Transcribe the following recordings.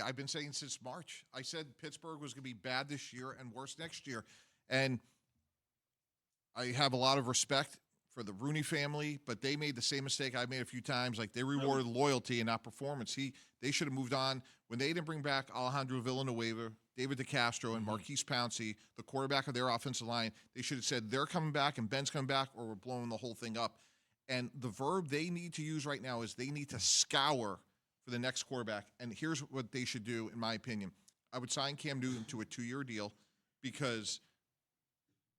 I've been saying since March. I said Pittsburgh was going to be bad this year and worse next year. And I have a lot of respect for the Rooney family, but they made the same mistake I've made a few times. Like, they rewarded loyalty and not performance. They should have moved on. When they didn't bring back Alejandro Villanueva, David DeCastro, and Marquise Pouncey, the quarterback of their offensive line, they should have said they're coming back and Ben's coming back, or we're blowing the whole thing up. And the verb they need to use right now is they need to scour for the next quarterback. And here's what they should do, in my opinion. I would sign Cam Newton to a 2-year deal because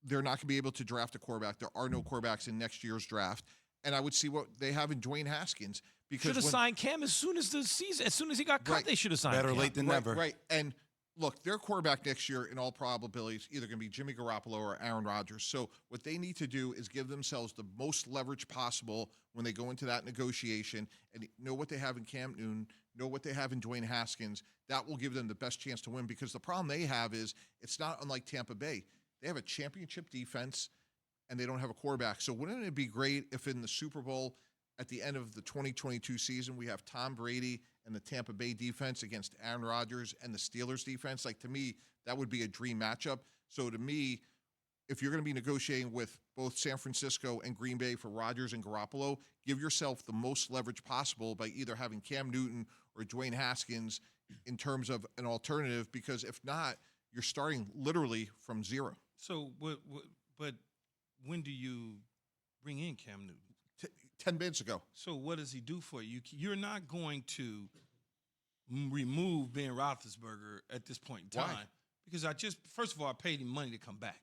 they're not going to be able to draft a quarterback. There are no quarterbacks in next year's draft. And I would see what they have in Dwayne Haskins. Because should have signed Cam as soon as the season, as soon as he got cut, right. They should have signed Better Cam. late than never. Right. And look, their quarterback next year, in all probability, is either going to be Jimmy Garoppolo or Aaron Rodgers. So what they need to do is give themselves the most leverage possible when they go into that negotiation and know what they have in Cam Newton, know what they have in Dwayne Haskins. That will give them the best chance to win, because the problem they have is it's not unlike Tampa Bay. They have a championship defense, and they don't have a quarterback. So wouldn't it be great if in the Super Bowl at the end of the 2022 season, we have Tom Brady and the Tampa Bay defense against Aaron Rodgers and the Steelers defense? Like, to me, that would be a dream matchup. So to me, if you're going to be negotiating with both San Francisco and Green Bay for Rodgers and Garoppolo, give yourself the most leverage possible by either having Cam Newton or Dwayne Haskins in terms of an alternative, because if not, you're starting literally from zero. So, but when do you bring in Cam Newton? 10 minutes ago. So what does he do for you? You're not going to remove Ben Roethlisberger at this point in time. Why? Because first of all, I paid him money to come back.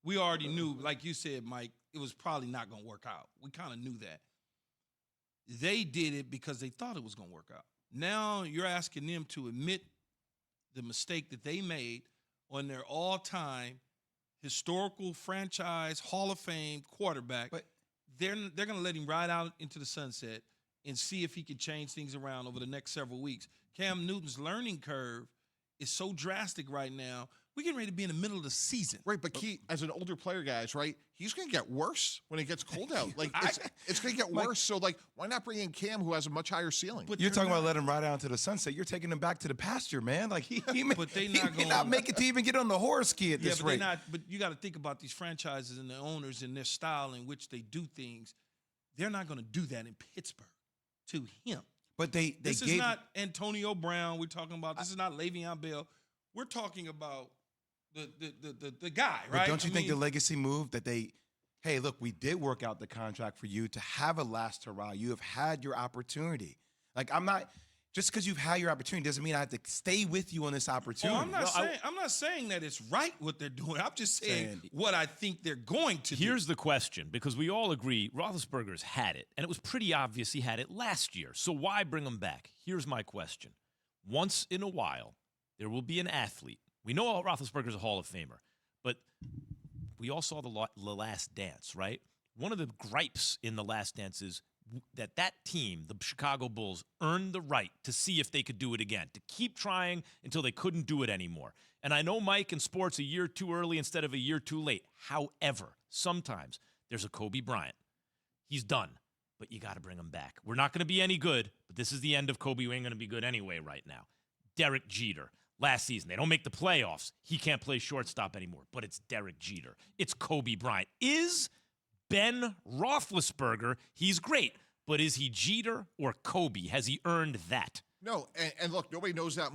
We already knew, like you said, Mike, it was probably not going to work out. We kind of knew that. They did it because they thought it was going to work out. Now you're asking them to admit the mistake that they made on their all-time historical franchise Hall of Fame quarterback. But they're going to let him ride out into the sunset and see if he can change things around over the next several weeks. Cam Newton's learning curve is so drastic right now. We're getting ready to be in the middle of the season. Right, but as an older player, guys, right, he's going to get worse when it gets cold out. Like, it's going to get worse. So, like, why not bring in Cam, who has a much higher ceiling? But you're talking about letting him ride out into the sunset. You're taking him back to the pasture, man. Like, he may not make it to even get on the horse ski at this rate. But you got to think about these franchises and the owners and their style in which they do things. They're not going to do that in Pittsburgh to him. But this is not Antonio Brown we're talking about. This is not Le'Veon Bell. We're talking about the guy, right? But don't you think the legacy move that hey, look, we did work out the contract for you to have a last hurrah. You have had your opportunity. Like, just because you've had your opportunity doesn't mean I have to stay with you on this opportunity. I'm not saying that it's right what they're doing. I'm just saying what I think they're going to do. Here's the question, because we all agree Roethlisberger's had it, and it was pretty obvious he had it last year. So why bring him back? Here's my question. Once in a while, there will be an athlete. We know Roethlisberger's a Hall of Famer, but we all saw the Last Dance, right? One of the gripes in the Last Dance is that team, the Chicago Bulls, earned the right to see if they could do it again, to keep trying until they couldn't do it anymore. And I know, Mike, in sports, a year too early instead of a year too late. However, sometimes there's a Kobe Bryant. He's done, but you got to bring him back. We're not going to be any good, but this is the end of Kobe. We ain't going to be good anyway right now. Derek Jeter. Last season, they don't make the playoffs. He can't play shortstop anymore, but it's Derek Jeter. It's Kobe Bryant. Is Ben Roethlisberger, he's great, but is he Jeter or Kobe? Has he earned that? No, and look, nobody knows that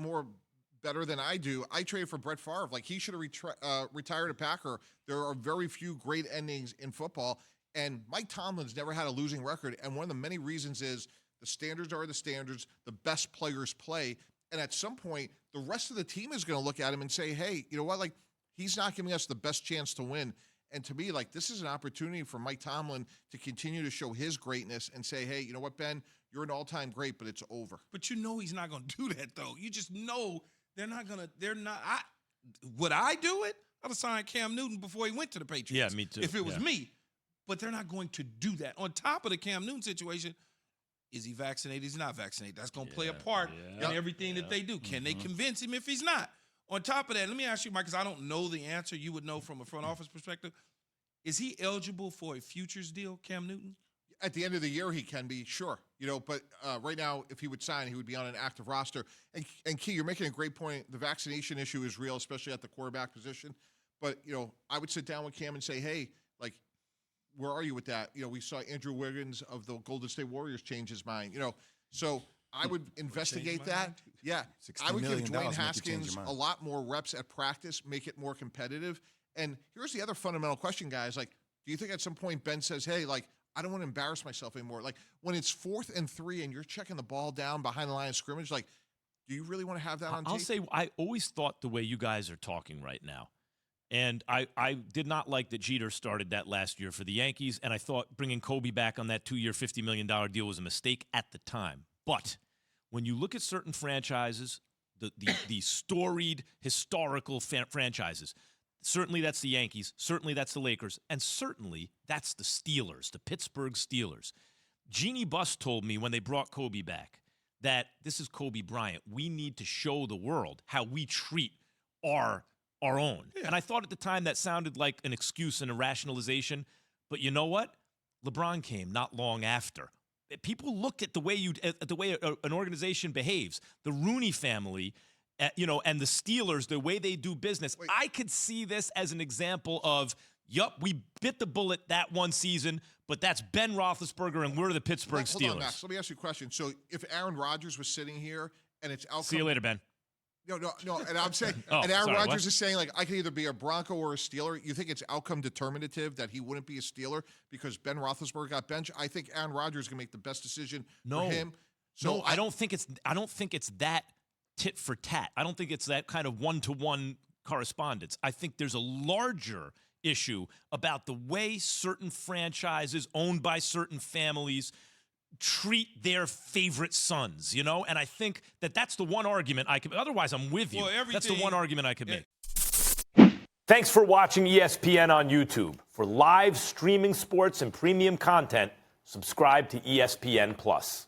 better than I do. I traded for Brett Favre. Like, he should have retired a Packer. There are very few great endings in football, and Mike Tomlin's never had a losing record, and one of the many reasons is the standards are the standards, the best players play. And at some point, the rest of the team is going to look at him and say, hey, you know what? Like, he's not giving us the best chance to win. And to me, like, this is an opportunity for Mike Tomlin to continue to show his greatness and say, hey, you know what, Ben? You're an all-time great, but it's over. But you know he's not going to do that, though. You just know would I do it? I'd have signed Cam Newton before he went to the Patriots. Yeah, me too. If it was me. But they're not going to do that. On top of the Cam Newton situation, is he vaccinated? He's not vaccinated. That's going to play a part in everything that they do. Can they convince him if he's not? On top of that, let me ask you, Mike, because I don't know the answer. You would know from a front office perspective. Is he eligible for a futures deal, Cam Newton? At the end of the year, he can be, sure. But right now, if he would sign, he would be on an active roster. And Key, you're making a great point. The vaccination issue is real, especially at the quarterback position. But, I would sit down with Cam and say, hey, like, where are you with that? We saw Andrew Wiggins of the Golden State Warriors change his mind, So I would investigate that. Yeah. I would give Dwayne Haskins a lot more reps at practice, make it more competitive. And here's the other fundamental question, guys. Like, do you think at some point Ben says, hey, like, I don't want to embarrass myself anymore? Like, when it's 4th and 3 and you're checking the ball down behind the line of scrimmage, like, do you really want to have that on tape? I'll say I always thought the way you guys are talking right now, and I did not like that Jeter started that last year for the Yankees, and I thought bringing Kobe back on that 2-year, $50 million deal was a mistake at the time. But when you look at certain franchises, the storied, historical franchises, certainly that's the Yankees, certainly that's the Lakers, and certainly that's the Steelers, the Pittsburgh Steelers. Jeannie Buss told me when they brought Kobe back that this is Kobe Bryant. We need to show the world how we treat our own. Yeah. And I thought at the time that sounded like an excuse and a rationalization. But you know what? LeBron came not long after. People look at the way an organization behaves. The Rooney family, and the Steelers, the way they do business. Wait. I could see this as an example of, we bit the bullet that one season, but that's Ben Roethlisberger, and we're the Pittsburgh Steelers. Hold on, Max. Let me ask you a question. So if Aaron Rodgers was sitting here and it's outcome... See you later, Ben. No, and I'm saying, and Aaron Rodgers is saying, like, I can either be a Bronco or a Steeler. You think it's outcome determinative that he wouldn't be a Steeler because Ben Roethlisberger got benched? I think Aaron Rodgers can make the best decision for him. So I don't think it's that tit for tat. I don't think it's that kind of one-to-one correspondence. I think there's a larger issue about the way certain franchises owned by certain families treat their favorite sons, And I think that's the one argument I could. Otherwise, I'm with you. That's the one argument I could make. Thanks for watching ESPN on YouTube. For live streaming sports and premium content, subscribe to ESPN Plus.